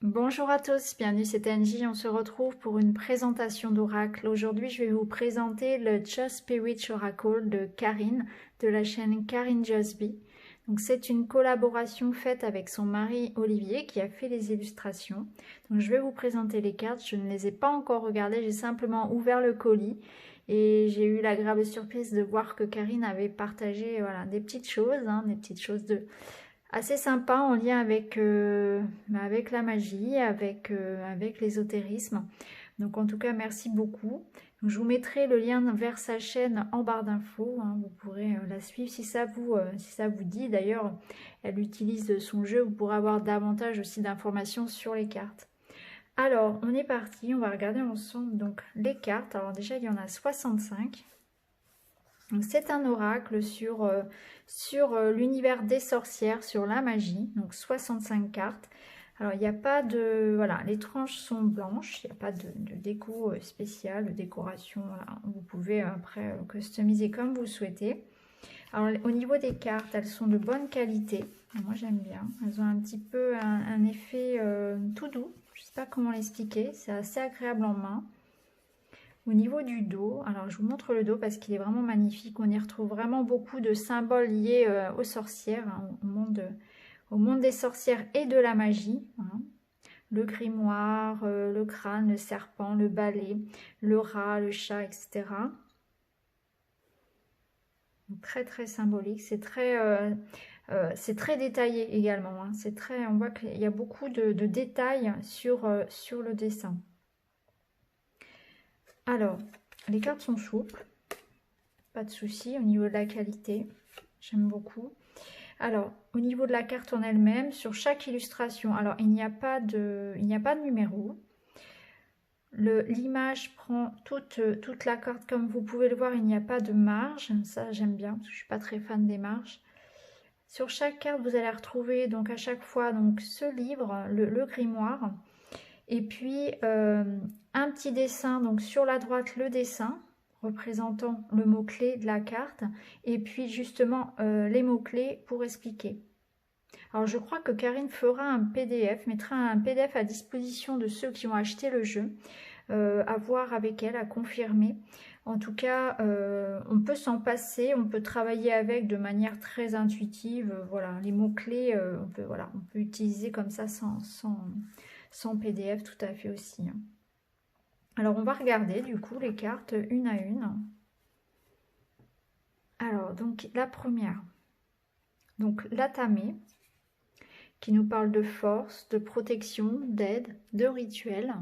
Bonjour à tous, bienvenue, c'est Angie. On se retrouve pour une présentation d'oracle. Aujourd'hui, je vais vous présenter le Just Spirit Oracle de Karine, de la chaîne Karine Justby. Donc, c'est une collaboration faite avec son mari Olivier qui a fait les illustrations. Donc, je vais vous présenter les cartes. Je ne les ai pas encore regardées, j'ai simplement ouvert le colis et j'ai eu l'agréable surprise de voir que Karine avait partagé des petites choses, des petites choses assez sympa en lien avec la magie, avec l'ésotérisme. Donc en tout cas, merci beaucoup. Donc, je vous mettrai le lien vers sa chaîne en barre d'infos. Vous pourrez la suivre si ça vous dit. D'ailleurs, elle utilise son jeu. Vous pourrez avoir davantage aussi d'informations sur les cartes. Alors, on est parti. On va regarder ensemble donc les cartes. Alors déjà, il y en a 65. C'est un oracle sur l'univers des sorcières, sur la magie, donc 65 cartes. Alors, il n'y a pas de... Voilà, les tranches sont blanches, il n'y a pas de déco spéciale, de décoration. Voilà. Vous pouvez après customiser comme vous souhaitez. Alors, au niveau des cartes, elles sont de bonne qualité. Moi, j'aime bien. Elles ont un petit peu un effet tout doux. Je ne sais pas comment l'expliquer. C'est assez agréable en main. Au niveau du dos, alors je vous montre le dos parce qu'il est vraiment magnifique. On y retrouve vraiment beaucoup de symboles liés aux sorcières, au monde des sorcières et de la magie. Le grimoire, le crâne, le serpent, le balai, le rat, le chat, etc. Très très symbolique. C'est très détaillé également. On voit qu'il y a beaucoup de détails sur le dessin. Alors, les cartes sont souples. Pas de souci au niveau de la qualité, j'aime beaucoup. Alors, au niveau de la carte en elle-même, sur chaque illustration, alors il n'y a pas de numéro. L'image prend toute la carte comme vous pouvez le voir, il n'y a pas de marge. Ça, j'aime bien parce que je suis pas très fan des marges. Sur chaque carte, vous allez retrouver donc à chaque fois donc ce livre, le grimoire, et puis un petit dessin. Donc sur la droite, le dessin représentant le mot-clé de la carte et puis justement les mots-clés pour expliquer. Alors je crois que Karine fera un PDF, mettra un PDF à disposition de ceux qui ont acheté le jeu, à voir avec elle, à confirmer. En tout cas, on peut s'en passer, on peut travailler avec de manière très intuitive. Voilà, les mots-clés, on peut utiliser comme ça sans PDF tout à fait aussi. Alors, on va regarder du coup les cartes une à une. Alors, donc la première, donc l'Atamé, qui nous parle de force, de protection, d'aide, de rituel.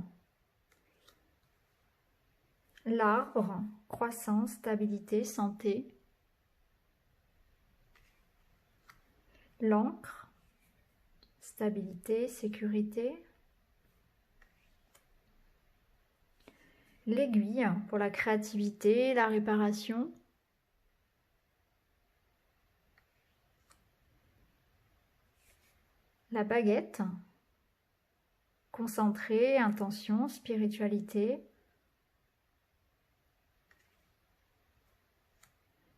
L'arbre, croissance, stabilité, santé. L'encre, stabilité, sécurité. L'aiguille, pour la créativité, la réparation. La baguette, concentré, intention, spiritualité.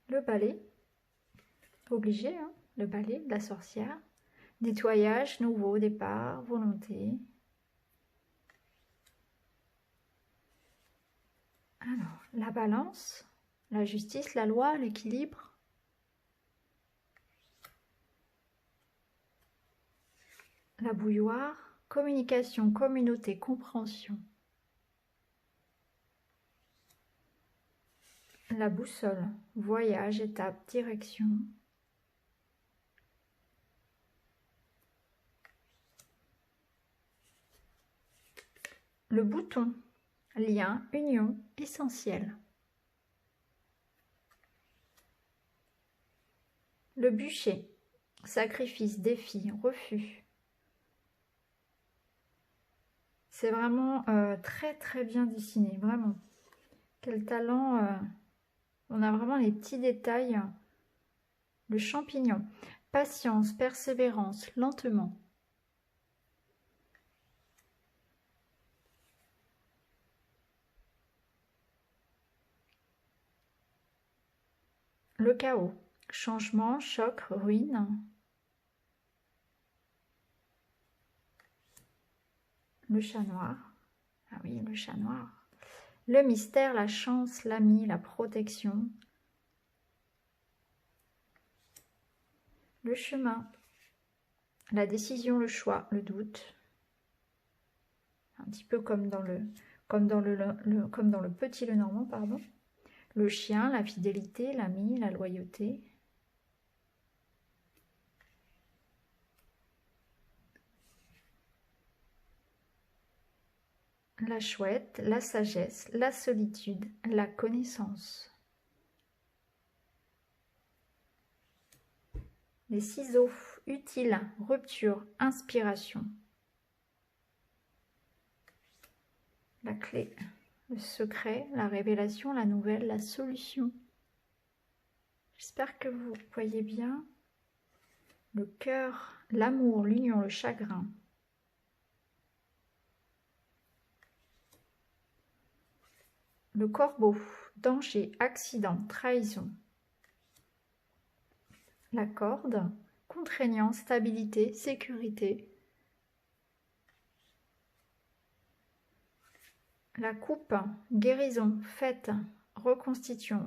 Le balai, obligé, le balai de la sorcière. Nettoyage, nouveau départ, volonté. Alors, la balance, la justice, la loi, l'équilibre. La bouilloire, communication, communauté, compréhension. La boussole, voyage, étape, direction. Le bouton, lien, union, essentiel. Le bûcher, sacrifice, défi, refus. C'est vraiment très très bien dessiné, vraiment. Quel talent. On a vraiment les petits détails. Le champignon, patience, persévérance, lentement. Le chaos, changement, choc, ruine. le chat noir. Ah oui, le chat noir. Le mystère, la chance, l'ami, la protection. Le chemin, la décision, le choix, le doute. Un petit peu comme dans le Petit Lenormand, pardon. Le chien, la fidélité, l'ami, la loyauté. La chouette, la sagesse, la solitude, la connaissance. Les ciseaux, utile, rupture, inspiration. La clé, le secret, la révélation, la nouvelle, la solution. J'espère que vous voyez bien. Le cœur, l'amour, l'union, le chagrin. Le corbeau, danger, accident, trahison. La corde, contraignant, stabilité, sécurité. La coupe, guérison, fête, reconstitution,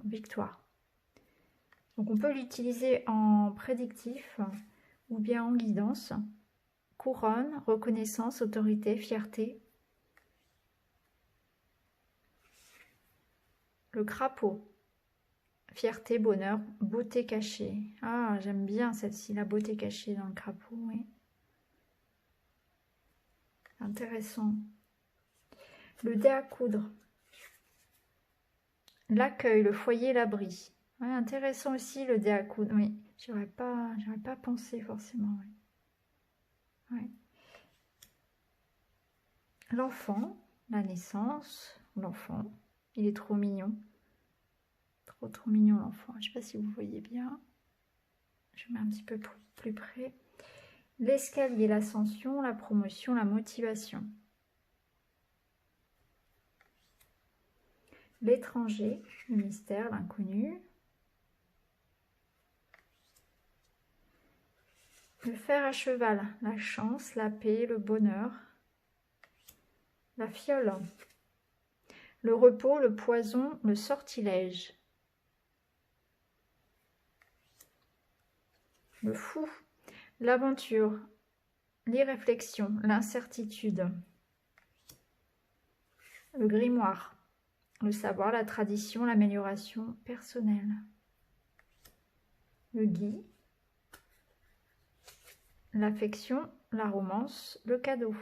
victoire. Donc on peut l'utiliser en prédictif ou bien en guidance. Couronne, reconnaissance, autorité, fierté. Le crapaud, fierté, bonheur, beauté cachée. Ah, j'aime bien celle-ci, la beauté cachée dans le crapaud, oui. Intéressant. Le dé à coudre. L'accueil, le foyer, l'abri. Ouais, intéressant aussi le dé à coudre, oui. J'aurais pas pensé forcément, oui. Ouais. L'enfant, la naissance, l'enfant. Il est trop mignon. Trop mignon l'enfant. Je ne sais pas si vous voyez bien. Je mets un petit peu plus près. L'escalier, l'ascension, la promotion, la motivation. L'étranger, le mystère, l'inconnu. Le fer à cheval, la chance, la paix, le bonheur. La fiole. Le repos, le poison, le sortilège. Le fou, l'aventure, l'irréflexion, l'incertitude. Le grimoire, le savoir, la tradition, l'amélioration personnelle. Le gui, l'affection, la romance, le cadeau.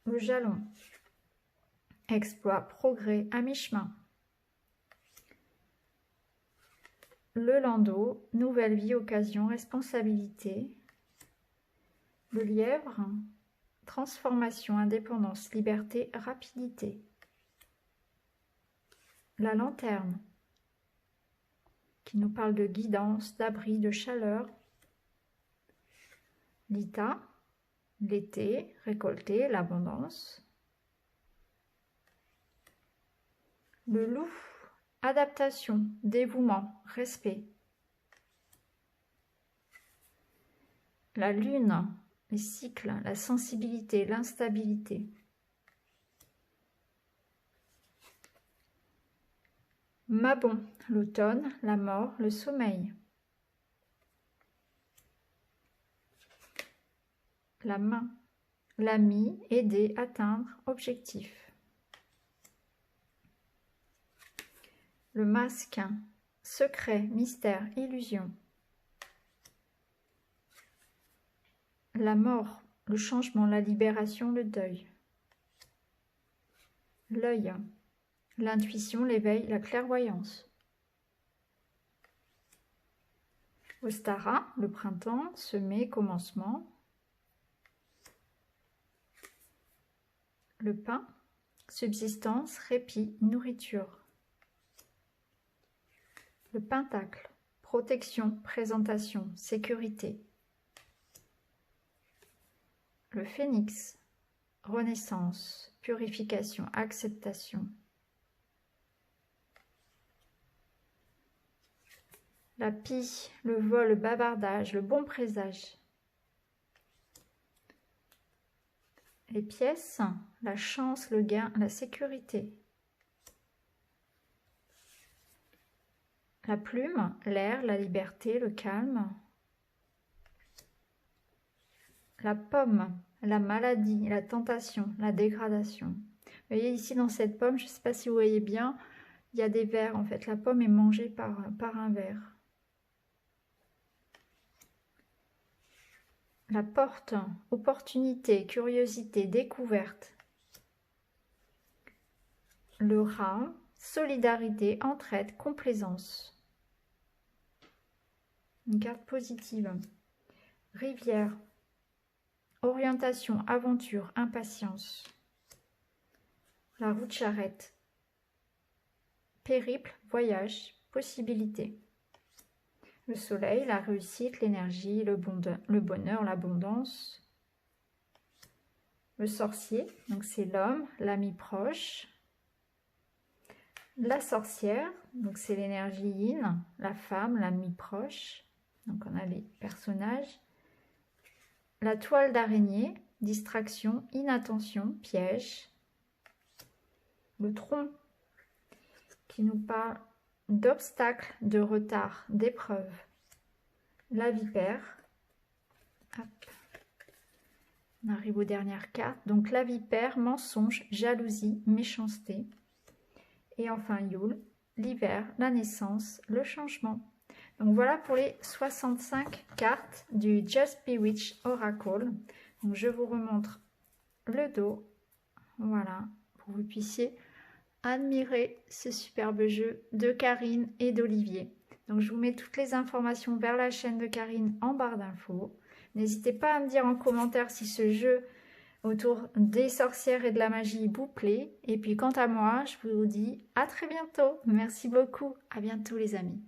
Le jalon, exploit, progrès, à mi-chemin. Le landau, nouvelle vie, occasion, responsabilité. Le lièvre, transformation, indépendance, liberté, rapidité. La lanterne, qui nous parle de guidance, d'abri, de chaleur. L'Ita, l'été, récolter, l'abondance. Le loup, adaptation, dévouement, respect. La lune, les cycles, la sensibilité, l'instabilité. Mabon, l'automne, la mort, le sommeil. La main, l'ami, aider, atteindre, objectif. Le masque, secret, mystère, illusion. La mort, le changement, la libération, le deuil. L'œil, l'intuition, l'éveil, la clairvoyance. Ostara, le printemps, semer, commencement. Le pain, subsistance, répit, nourriture. Le pentacle, protection, présentation, sécurité. Le phénix, renaissance, purification, acceptation. La pie, le vol, le bavardage, le bon présage. les pièces, la chance, le gain, la sécurité. La plume, l'air, la liberté, le calme. La pomme, la maladie, la tentation, la dégradation. Vous voyez ici dans cette pomme, je ne sais pas si vous voyez bien, il y a des vers en fait. La pomme est mangée par un ver. La porte, opportunité, curiosité, découverte. Le rat, solidarité, entraide, complaisance. Une carte positive. Rivière, orientation, aventure, impatience. La roue de charrette. Périple, voyage, possibilité. Le soleil, la réussite, l'énergie, le bonheur, l'abondance. Le sorcier, donc c'est l'homme, l'ami proche. La sorcière, donc c'est l'énergie yin, la femme, l'ami proche. Donc on a les personnages. La toile d'araignée, distraction, inattention, piège. Le tronc, qui nous parle d'obstacles, de retard, d'épreuves. La vipère. Hop. On arrive aux dernières cartes. Donc la vipère, mensonge, jalousie, méchanceté. Et enfin Yule, l'hiver, la naissance, le changement. Donc voilà pour les 65 cartes du Just Bewitched Oracle. Donc je vous remontre le dos. Voilà, pour que vous puissiez admirer ce superbe jeu de Karine et d'Olivier. Donc je vous mets toutes les informations vers la chaîne de Karine en barre d'infos. N'hésitez pas à me dire en commentaire si ce jeu autour des sorcières et de la magie vous plaît. Et puis quant à moi, je vous dis à très bientôt. Merci beaucoup. À bientôt les amis.